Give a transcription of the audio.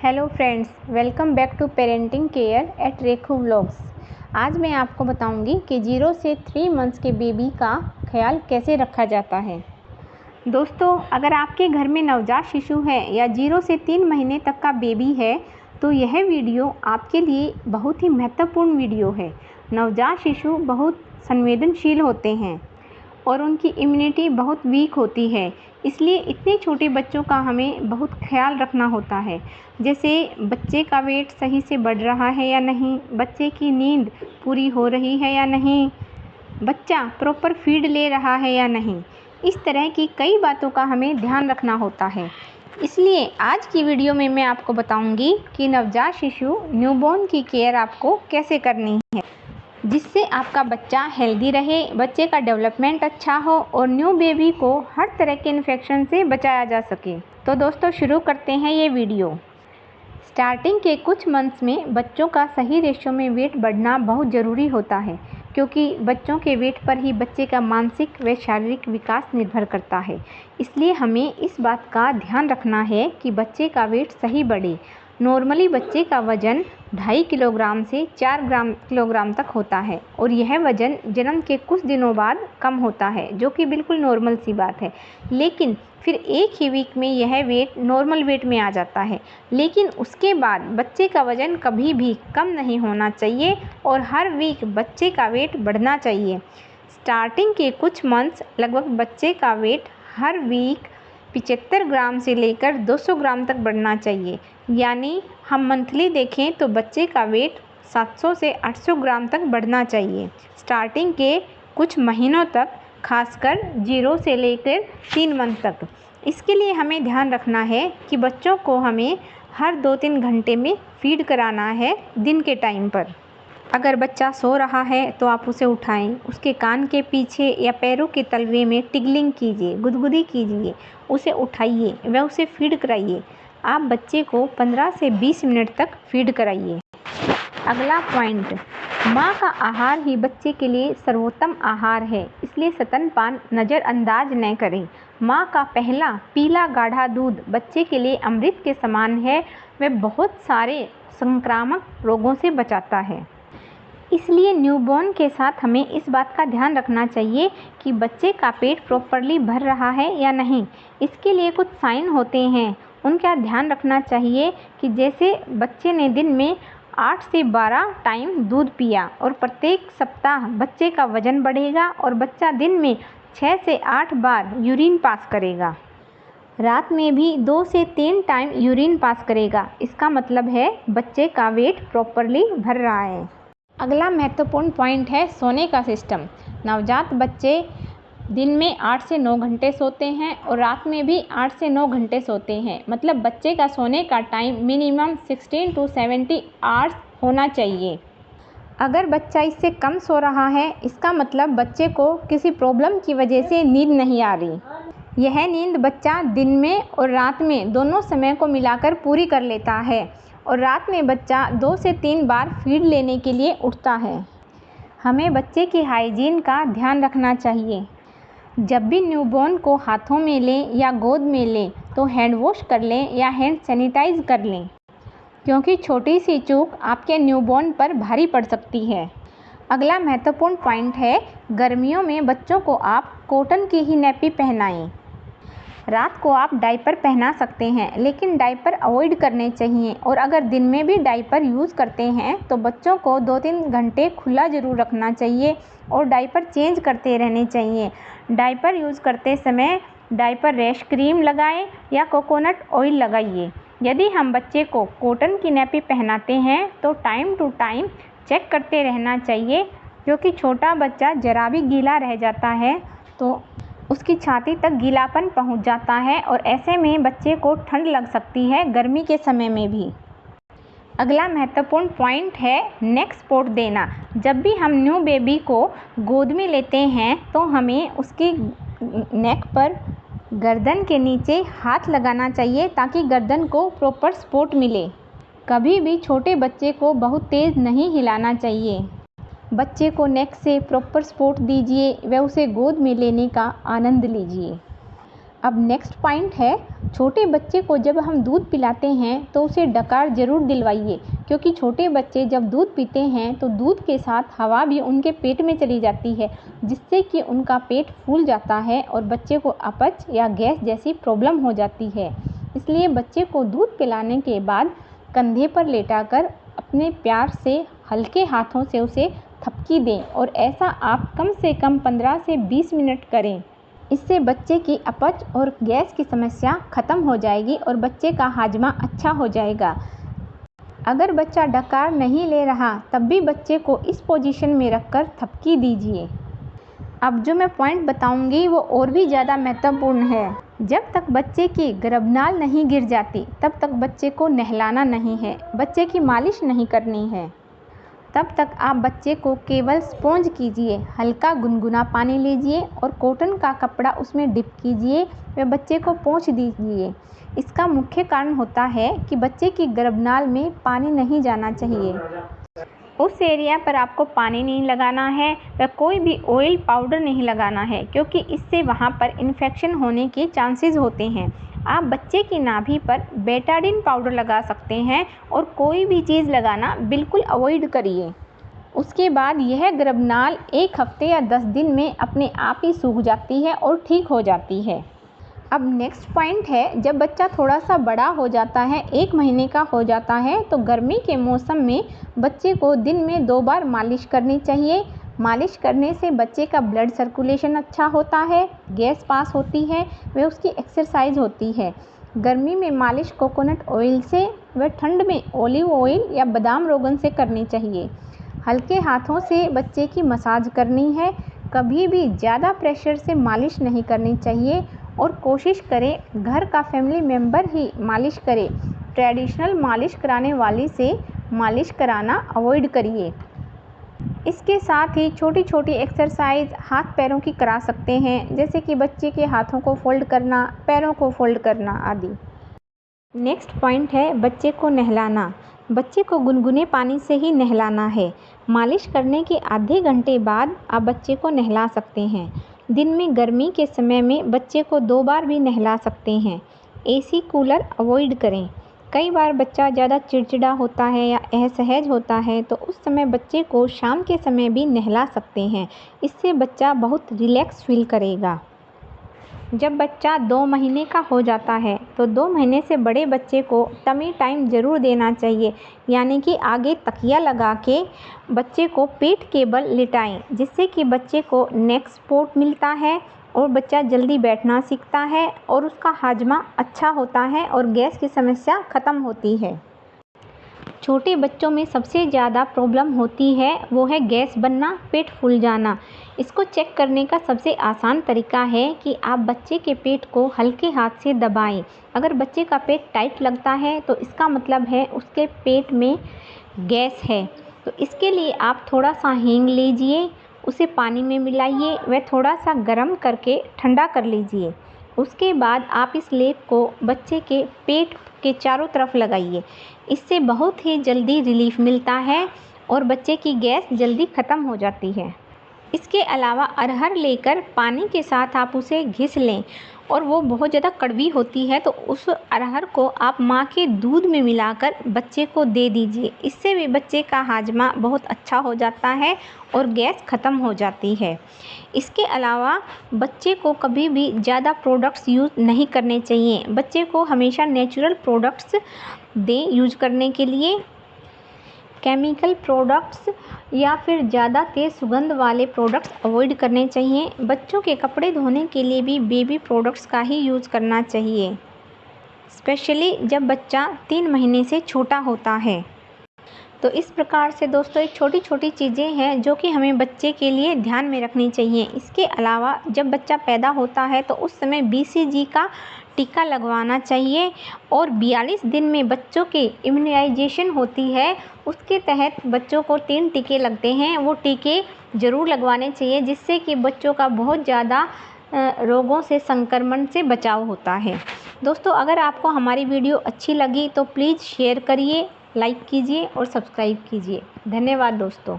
Hello friends, welcome back to parenting care at Rekhu vlogs. आज मैं आपको बताऊंगी कि 0 से 3 मंथ्स के बेबी का ख्याल कैसे रखा जाता है। दोस्तों, अगर आपके घर में नवजात शिशु है या 0 से 3 महीने तक का बेबी है तो यह वीडियो आपके लिए बहुत ही महत्वपूर्ण वीडियो है। नवजात शिशु बहुत संवेदनशील होते हैं और उनकी इम्यूनिटी बहुत वीक होती है, इसलिए इतने छोटे बच्चों का हमें बहुत ख्याल रखना होता है। जैसे बच्चे का वेट सही से बढ़ रहा है या नहीं, बच्चे की नींद पूरी हो रही है या नहीं, बच्चा प्रॉपर फीड ले रहा है या नहीं, इस तरह की कई बातों का हमें ध्यान रखना होता है। इसलिए आज की वीडियो में मैं आपको बताऊंगी कि नवजात शिशु न्यूबॉर्न की केयर आपको कैसे करनी है, जिससे आपका बच्चा हेल्दी रहे, बच्चे का डेवलपमेंट अच्छा हो और न्यू बेबी को हर तरह के इन्फेक्शन से बचाया जा सके। तो दोस्तों, शुरू करते हैं ये वीडियो। स्टार्टिंग के कुछ मंथ्स में बच्चों का सही रेशियो में वेट बढ़ना बहुत ज़रूरी होता है, क्योंकि बच्चों के वेट पर ही बच्चे का मानसिक व शारीरिक विकास निर्भर करता है। इसलिए हमें इस बात का ध्यान रखना है कि बच्चे का वेट सही बढ़े। नॉर्मली बच्चे का वज़न 2.5 किलोग्राम से 4 किलोग्राम तक होता है और यह वज़न जन्म के कुछ दिनों बाद कम होता है, जो कि बिल्कुल नॉर्मल सी बात है। लेकिन फिर एक ही वीक में यह वेट नॉर्मल वेट में आ जाता है, लेकिन उसके बाद बच्चे का वज़न कभी भी कम नहीं होना चाहिए और हर वीक बच्चे का वेट बढ़ना चाहिए। स्टार्टिंग के कुछ मंथ्स लगभग बच्चे का वेट हर वीक 75 ग्राम से लेकर 200 ग्राम तक बढ़ना चाहिए। यानी हम मंथली देखें तो बच्चे का वेट 700 से 800 ग्राम तक बढ़ना चाहिए स्टार्टिंग के कुछ महीनों तक, खासकर 0 से लेकर 3 मंथ तक। इसके लिए हमें ध्यान रखना है कि बच्चों को हमें हर 2-3 घंटे में फीड कराना है दिन के टाइम पर। अगर बच्चा सो रहा है तो आप उसे उठाएं, उसके कान के पीछे या पैरों के तलवे में टिगलिंग कीजिए, गुदगुदी कीजिए, उसे उठाइए व उसे फीड कराइए। आप बच्चे को 15 से 20 मिनट तक फीड कराइए। अगला पॉइंट, माँ का आहार ही बच्चे के लिए सर्वोत्तम आहार है, इसलिए स्तनपान नज़रअंदाज न करें। माँ का पहला पीला गाढ़ा दूध बच्चे के लिए अमृत के समान है, वह बहुत सारे संक्रामक रोगों से बचाता है। इसलिए न्यूबॉर्न के साथ हमें इस बात का ध्यान रखना चाहिए कि बच्चे का पेट प्रॉपरली भर रहा है या नहीं। इसके लिए कुछ साइन होते हैं, उनका ध्यान रखना चाहिए कि जैसे बच्चे ने दिन में 8 से 12 टाइम दूध पिया और प्रत्येक सप्ताह बच्चे का वज़न बढ़ेगा और बच्चा दिन में 6 से 8 बार यूरिन पास करेगा। रात में भी 2 से 3 टाइम यूरिन पास करेगा। इसका मतलब है बच्चे का वेट प्रॉपरली भर रहा है। अगला महत्वपूर्ण पॉइंट है सोने का सिस्टम। नवजात बच्चे दिन में 8 से 9 घंटे सोते हैं और रात में भी 8 से 9 घंटे सोते हैं। मतलब बच्चे का सोने का टाइम मिनिमम 16 to 70 आवर्स होना चाहिए। अगर बच्चा इससे कम सो रहा है, इसका मतलब बच्चे को किसी प्रॉब्लम की वजह से नींद नहीं आ रही। यह नींद बच्चा दिन में और रात में दोनों समय को मिलाकर पूरी कर लेता है और रात में बच्चा 2 से 3 बार फीड लेने के लिए उठता है। हमें बच्चे की हाइजीन का ध्यान रखना चाहिए। जब भी न्यूबॉर्न को हाथों में लें या गोद में लें तो हैंड वॉश कर लें या हैंड सैनिटाइज कर लें, क्योंकि छोटी सी चूक आपके न्यूबॉर्न पर भारी पड़ सकती है। अगला महत्वपूर्ण पॉइंट है, गर्मियों में बच्चों को आप कॉटन की ही नैपी पहनाएं। रात को आप डायपर पहना सकते हैं, लेकिन डायपर अवॉइड करने चाहिए और अगर दिन में भी डायपर यूज़ करते हैं तो बच्चों को 2-3 घंटे खुला ज़रूर रखना चाहिए और डायपर चेंज करते रहने चाहिए। डायपर यूज़ करते समय डायपर रैश क्रीम लगाएं या कोकोनट ऑयल लगाइए। यदि हम बच्चे को कॉटन की नैपी पहनाते हैं तो टाइम टू टाइम चेक करते रहना चाहिए, क्योंकि छोटा बच्चा जरा भी गीला रह जाता है तो उसकी छाती तक गीलापन पहुंच जाता है और ऐसे में बच्चे को ठंड लग सकती है गर्मी के समय में भी। अगला महत्वपूर्ण पॉइंट है नेक सपोर्ट देना। जब भी हम न्यू बेबी को गोद में लेते हैं तो हमें उसकी नेक पर गर्दन के नीचे हाथ लगाना चाहिए ताकि गर्दन को प्रॉपर सपोर्ट मिले। कभी भी छोटे बच्चे को बहुत तेज़ नहीं हिलाना चाहिए। बच्चे को नेक से प्रॉपर सपोर्ट दीजिए व उसे गोद में लेने का आनंद लीजिए। अब नेक्स्ट पॉइंट है, छोटे बच्चे को जब हम दूध पिलाते हैं तो उसे डकार ज़रूर दिलवाइए, क्योंकि छोटे बच्चे जब दूध पीते हैं तो दूध के साथ हवा भी उनके पेट में चली जाती है, जिससे कि उनका पेट फूल जाता है और बच्चे को अपच या गैस जैसी प्रॉब्लम हो जाती है। इसलिए बच्चे को दूध पिलाने के बाद कंधे पर लेटाकर अपने प्यार से हल्के हाथों से उसे थपकी दें, और ऐसा आप कम से कम 15 से 20 मिनट करें। इससे बच्चे की अपच और गैस की समस्या ख़त्म हो जाएगी और बच्चे का हाजमा अच्छा हो जाएगा। अगर बच्चा डकार नहीं ले रहा तब भी बच्चे को इस पोजीशन में रखकर थपकी दीजिए। अब जो मैं पॉइंट बताऊंगी वो और भी ज़्यादा महत्वपूर्ण है। जब तक बच्चे की गर्भनाल नहीं गिर जाती तब तक बच्चे को नहलाना नहीं है, बच्चे की मालिश नहीं करनी है। तब तक आप बच्चे को केवल स्पॉन्ज कीजिए, हल्का गुनगुना पानी लीजिए और कॉटन का कपड़ा उसमें डिप कीजिए व बच्चे को पोंछ दीजिए। इसका मुख्य कारण होता है कि बच्चे की गर्भनाल में पानी नहीं जाना चाहिए। उस एरिया पर आपको पानी नहीं लगाना है व कोई भी ऑयल पाउडर नहीं लगाना है, क्योंकि इससे वहाँ पर इन्फेक्शन होने के चांसेस होते हैं। आप बच्चे की नाभि पर बेटाडीन पाउडर लगा सकते हैं और कोई भी चीज़ लगाना बिल्कुल अवॉइड करिए। उसके बाद यह गर्भनाल 1 हफ्ते या 10 दिन में अपने आप ही सूख जाती है और ठीक हो जाती है। अब नेक्स्ट पॉइंट है, जब बच्चा थोड़ा सा बड़ा हो जाता है, 1 महीने का हो जाता है, तो गर्मी के मौसम में बच्चे को दिन में 2 बार मालिश करनी चाहिए। मालिश करने से बच्चे का ब्लड सर्कुलेशन अच्छा होता है, गैस पास होती है व उसकी एक्सरसाइज होती है। गर्मी में मालिश कोकोनट ऑयल से व ठंड में ऑलिव ऑयल या बादाम रोगन से करनी चाहिए। हल्के हाथों से बच्चे की मसाज करनी है, कभी भी ज़्यादा प्रेशर से मालिश नहीं करनी चाहिए और कोशिश करें घर का फैमिली मेम्बर ही मालिश करे। ट्रेडिशनल मालिश कराने वाली से मालिश कराना अवॉइड करिए। इसके साथ ही छोटी छोटी एक्सरसाइज हाथ पैरों की करा सकते हैं, जैसे कि बच्चे के हाथों को फोल्ड करना, पैरों को फोल्ड करना आदि। नेक्स्ट पॉइंट है, बच्चे को नहलाना। बच्चे को गुनगुने पानी से ही नहलाना है। मालिश करने के आधे घंटे बाद आप बच्चे को नहला सकते हैं। दिन में गर्मी के समय में बच्चे को 2 बार भी नहला सकते हैं। एसी कूलर अवॉइड करें। कई बार बच्चा ज़्यादा चिड़चिड़ा होता है या असहज होता है, तो उस समय बच्चे को शाम के समय भी नहला सकते हैं। इससे बच्चा बहुत रिलैक्स फील करेगा। जब बच्चा 2 महीने का हो जाता है तो 2 महीने से बड़े बच्चे को टमी टाइम ज़रूर देना चाहिए, यानी कि आगे तकिया लगा के बच्चे को पीठ के बल लिटाएं, जिससे कि बच्चे को नेक सपोर्ट मिलता है और बच्चा जल्दी बैठना सीखता है और उसका हाजमा अच्छा होता है और गैस की समस्या ख़त्म होती है। छोटे बच्चों में सबसे ज़्यादा प्रॉब्लम होती है वो है गैस बनना, पेट फूल जाना। इसको चेक करने का सबसे आसान तरीका है कि आप बच्चे के पेट को हल्के हाथ से दबाएं। अगर बच्चे का पेट टाइट लगता है तो इसका मतलब है उसके पेट में गैस है। तो इसके लिए आप थोड़ा सा हींग लीजिए, उसे पानी में मिलाइए व थोड़ा सा गर्म करके ठंडा कर लीजिए। उसके बाद आप इस लेप को बच्चे के पेट के चारों तरफ लगाइए। इससे बहुत ही जल्दी रिलीफ मिलता है और बच्चे की गैस जल्दी ख़त्म हो जाती है। इसके अलावा अरहर लेकर पानी के साथ आप उसे घिस लें और वो बहुत ज़्यादा कड़वी होती है, तो उस अरहर को आप माँ के दूध में मिलाकर बच्चे को दे दीजिए। इससे भी बच्चे का हाजमा बहुत अच्छा हो जाता है और गैस ख़त्म हो जाती है। इसके अलावा बच्चे को कभी भी ज़्यादा प्रोडक्ट्स यूज़ नहीं करने चाहिए। बच्चे को हमेशा नेचुरल प्रोडक्ट्स दें यूज करने के लिए। केमिकल प्रोडक्ट्स या फिर ज़्यादा तेज़ सुगंध वाले प्रोडक्ट्स अवॉइड करने चाहिए। बच्चों के कपड़े धोने के लिए भी बेबी प्रोडक्ट्स का ही यूज़ करना चाहिए, स्पेशली जब बच्चा 3 महीने से छोटा होता है। तो इस प्रकार से दोस्तों एक छोटी छोटी चीज़ें हैं जो कि हमें बच्चे के लिए ध्यान में रखनी चाहिए। इसके अलावा जब बच्चा पैदा होता है तो उस समय BCG का टीका लगवाना चाहिए और 42 दिन में बच्चों के इम्यूनाइजेशन होती है, उसके तहत बच्चों को 3 टीके लगते हैं। वो टीके ज़रूर लगवाने चाहिए, जिससे कि बच्चों का बहुत ज़्यादा रोगों से, संक्रमण से बचाव होता है। दोस्तों अगर आपको हमारी वीडियो अच्छी लगी तो प्लीज़ शेयर करिए, लाइक कीजिए और सब्सक्राइब कीजिए। धन्यवाद दोस्तों।